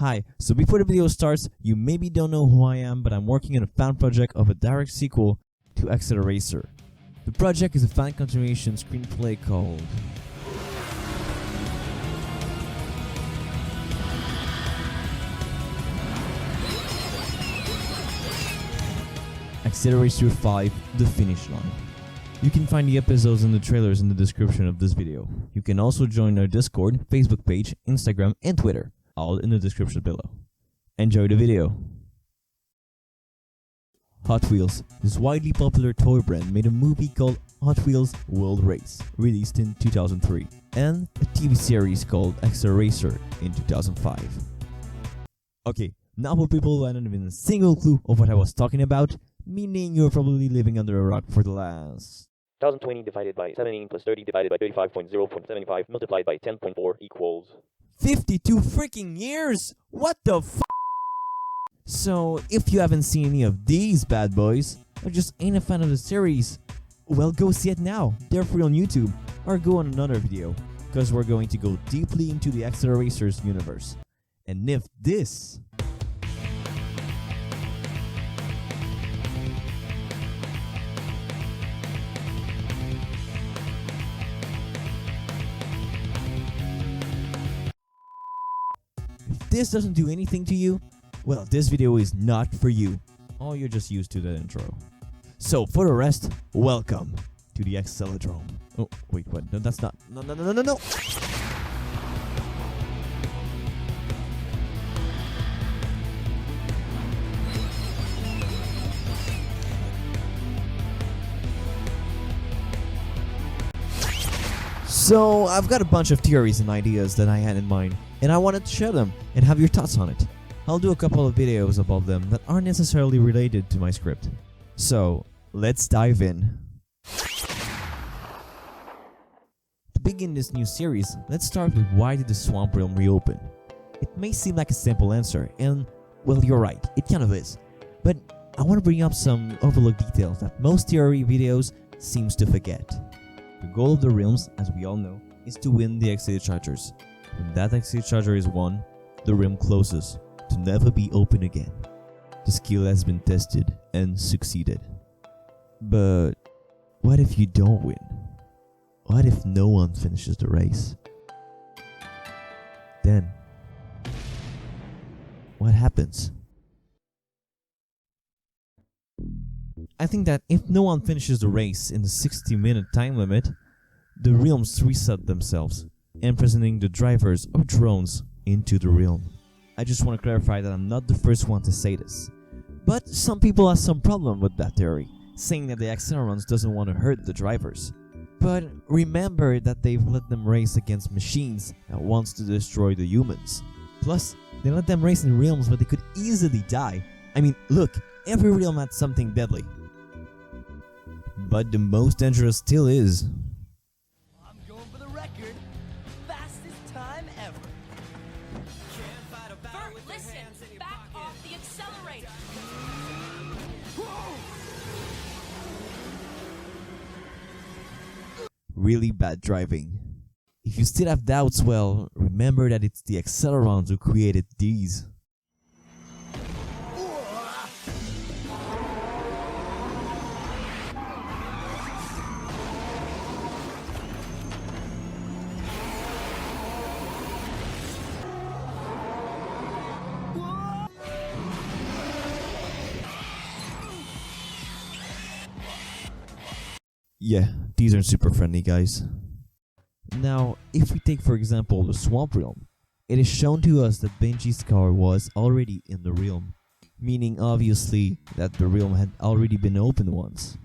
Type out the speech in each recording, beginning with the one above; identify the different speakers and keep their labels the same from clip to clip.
Speaker 1: Hi, so before the video starts, you maybe don't know who I am, but I'm working on a fan project of a direct sequel to AcceleRacers. The project is a fan continuation screenplay called AcceleRacers 5: The Finish Line. You can find the episodes and the trailers in the description of this video. You can also join our Discord, Facebook page, Instagram and Twitter, all in the description below. Enjoy the video! Hot Wheels, this widely popular toy brand, made a movie called Hot Wheels World Race, released in 2003, and a TV series called AcceleRacers in 2005. Okay, now for people who hadn't even a single clue of what I was talking about, meaning you're probably living under a rock for the last
Speaker 2: 1020 divided by 17 plus 30 divided by 35.0.75 multiplied by 10.4 equals
Speaker 1: 52 freaking years! What the f***? So, if you haven't seen any of these bad boys, or just ain't a fan of the series, well, go see it now. They're free on YouTube, or go on another video, because we're going to go deeply into the AcceleRacers universe. And if this doesn't do anything to you, well, this video is not for you. Oh, you're just used to the intro. So, for the rest, welcome to the Acceledrome. Oh, wait, what? No, that's not. No. So, I've got a bunch of theories and ideas that I had in mind, and I wanted to share them and have your thoughts on it. I'll do a couple of videos about them that aren't necessarily related to my script. So, let's dive in. To begin this new series, let's start with why did the Swamp Realm reopen? It may seem like a simple answer, and, well, you're right, it kind of is. But I want to bring up some overlooked details that most theory videos seems to forget. The goal of the realms, as we all know, is to win the AcceleRacers. When that AcceleRacer is won, the realm closes, to never be open again. The skill has been tested and succeeded. But what if you don't win? What if no one finishes the race? Then, what happens? I think that if no one finishes the race in the 60-minute time limit, the realms reset themselves, imprisoning the drivers or drones into the realm. I just want to clarify that I'm not the first one to say this, but some people have some problem with that theory, saying that the AcceleRacers doesn't want to hurt the drivers. But remember that they've let them race against machines that wants to destroy the humans. Plus, they let them race in realms where they could easily die. I mean, look, every realm had something deadly. But the most dangerous still is
Speaker 3: I'm going for the record. Fastest time ever.
Speaker 4: Bert, listen! Back off the accelerator!
Speaker 1: really bad driving. If you still have doubts, well, remember that it's the AcceleRacers who created these. Yeah, these are super friendly guys. Now, if we take for example the Swamp Realm, it is shown to us that Benji's car was already in the realm, meaning obviously that the realm had already been opened once,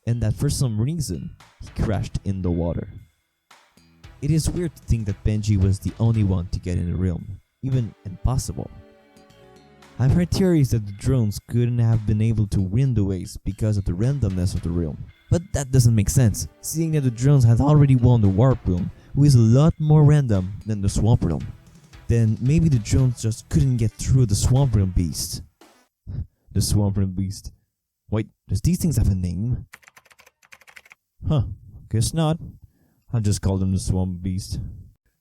Speaker 1: and that for some reason, he crashed in the water. It is weird to think that Benji was the only one to get in the realm, even impossible. I've heard theories that the drones couldn't have been able to win the race because of the randomness of the realm. But that doesn't make sense, seeing that the drones had already won the Warp Realm, which is a lot more random than the Swamp Realm. Then maybe the drones just couldn't get through the Swamp Realm beast. The Swamp Realm beast. Wait, does these things have a name? Huh, guess not. I'll just call them the Swamp Beast.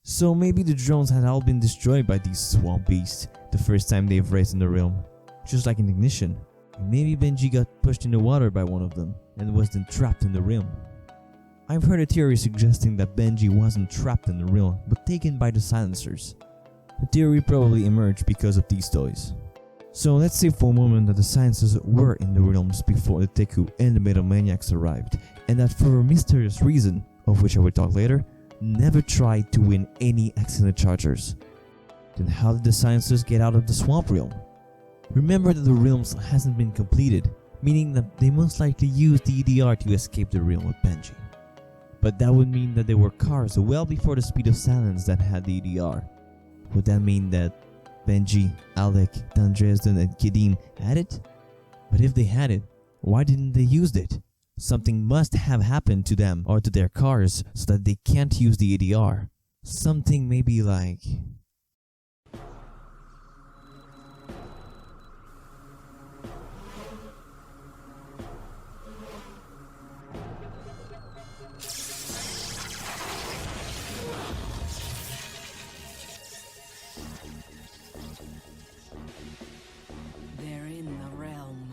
Speaker 1: So maybe the drones had all been destroyed by these swamp beasts the first time they've raced in the realm, just like in Ignition. Maybe Benji got pushed in the water by one of them and was then trapped in the realm. I've heard a theory suggesting that Benji wasn't trapped in the realm but taken by the silencers. The theory probably emerged because of these toys. So let's say for a moment that the silencers were in the realms before the Teku and the Metal Maniacs arrived, and that for a mysterious reason, of which I will talk later, never tried to win any AcceleRacers. Then how did the silencers get out of the swamp realm? Remember that the realms hasn't been completed, meaning that they most likely used the EDR to escape the realm with Benji. But that would mean that there were cars well before the speed of silence that had the EDR. Would that mean that Benji, Alec, Dan Dresden and Kadim had it? But if they had it, why didn't they use it? Something must have happened to them or to their cars so that they can't use the ADR. Something maybe like...
Speaker 4: They're in the realm.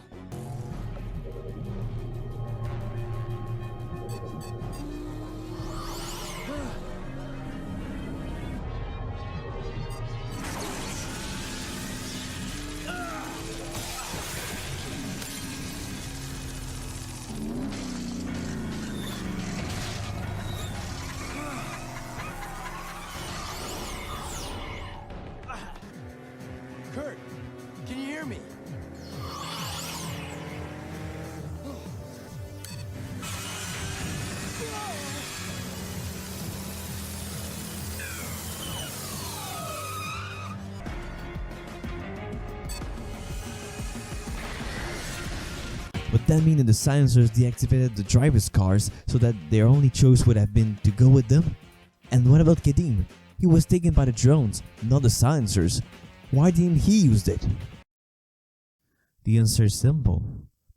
Speaker 3: Kurt, can you hear me?
Speaker 1: Would that mean that the silencers deactivated the driver's cars so that their only choice would have been to go with them? And what about Kadim? He was taken by the drones, not the silencers. Why didn't he use it? The answer is simple.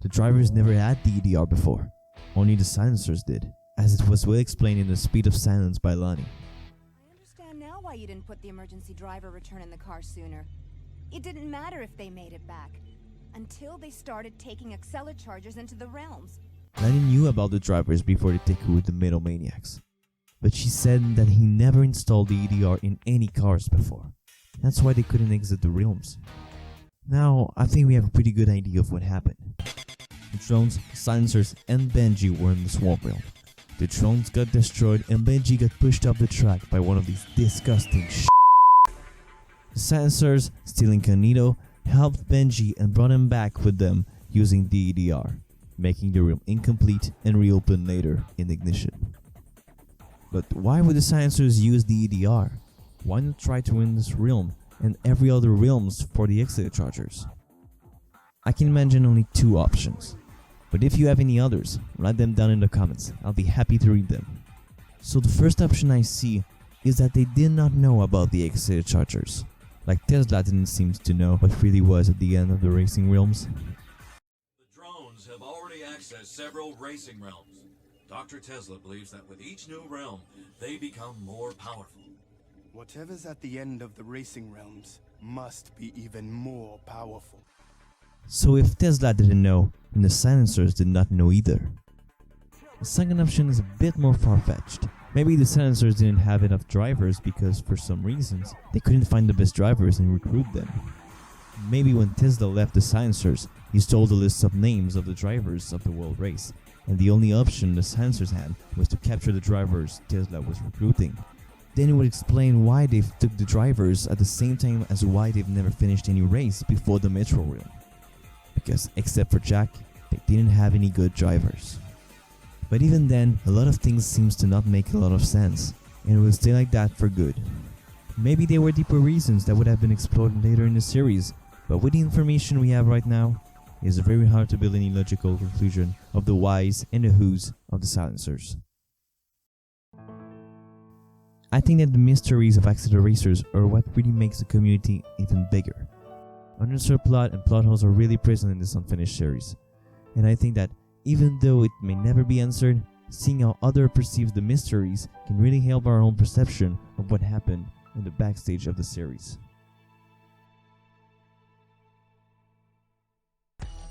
Speaker 1: The drivers never had the EDR before. Only the silencers did, as it was well explained in The Speed of Silence by Lonnie.
Speaker 5: I understand now why you didn't put the emergency driver return in the car sooner. It didn't matter if they made it back, until they started taking AcceleRacers into the realms.
Speaker 1: Lonnie knew about the drivers before the Teku with the Metal Maniacs, but she said that he never installed the EDR in any cars before. That's why they couldn't exit the realms. Now, I think we have a pretty good idea of what happened. The drones, silencers, and Benji were in the swamp realm. The drones got destroyed and Benji got pushed off the track by one of these disgusting The silencers, still incognito, helped Benji and brought him back with them using the EDR, making the realm incomplete and reopened later in Ignition. But why would the silencers use the EDR? Why not try to win this realm and every other realms for the AcceleRacers? I can imagine only two options, but if you have any others, write them down in the comments. I'll be happy to read them. So the first option I see is that they did not know about the AcceleRacers, like Tesla didn't seem to know what really was at the end of the racing realms.
Speaker 6: The drones have already accessed several racing realms. Dr. Tesla believes that with each new realm, they become more powerful.
Speaker 7: Whatever's at the end of the racing realms must be even more powerful.
Speaker 1: So if Tesla didn't know, then the silencers did not know either. The second option is a bit more far-fetched. Maybe the silencers didn't have enough drivers because for some reasons they couldn't find the best drivers and recruit them. Maybe when Tesla left the silencers, he stole the list of names of the drivers of the world race, and the only option the silencers had was to capture the drivers Tesla was recruiting. Then it would explain why they took the drivers at the same time as why they've never finished any race before the Metro realm. Because except for Jack, they didn't have any good drivers. But even then, a lot of things seems to not make a lot of sense, and it will stay like that for good. Maybe there were deeper reasons that would have been explored later in the series, but with the information we have right now, it is very hard to build any logical conclusion of the whys and the whos of the silencers. I think that the mysteries of AcceleRacers are what really makes the community even bigger. Unanswered plot and plot holes are really present in this unfinished series, and I think that even though it may never be answered, seeing how others perceive the mysteries can really help our own perception of what happened in the backstage of the series.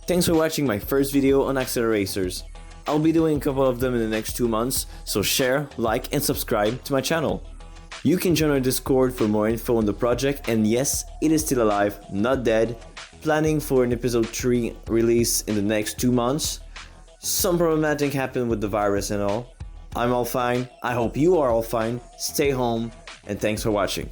Speaker 8: Thanks for watching my first video on AcceleRacers. I'll be doing a couple of them in the next 2 months, so share, like and subscribe to my channel. You can join our Discord for more info on the project, and yes, it is still alive, not dead. Planning for an episode 3 release in the next 2 months. Some problematic happened with the virus and all. I'm all fine, I hope you are all fine, stay home, and thanks for watching.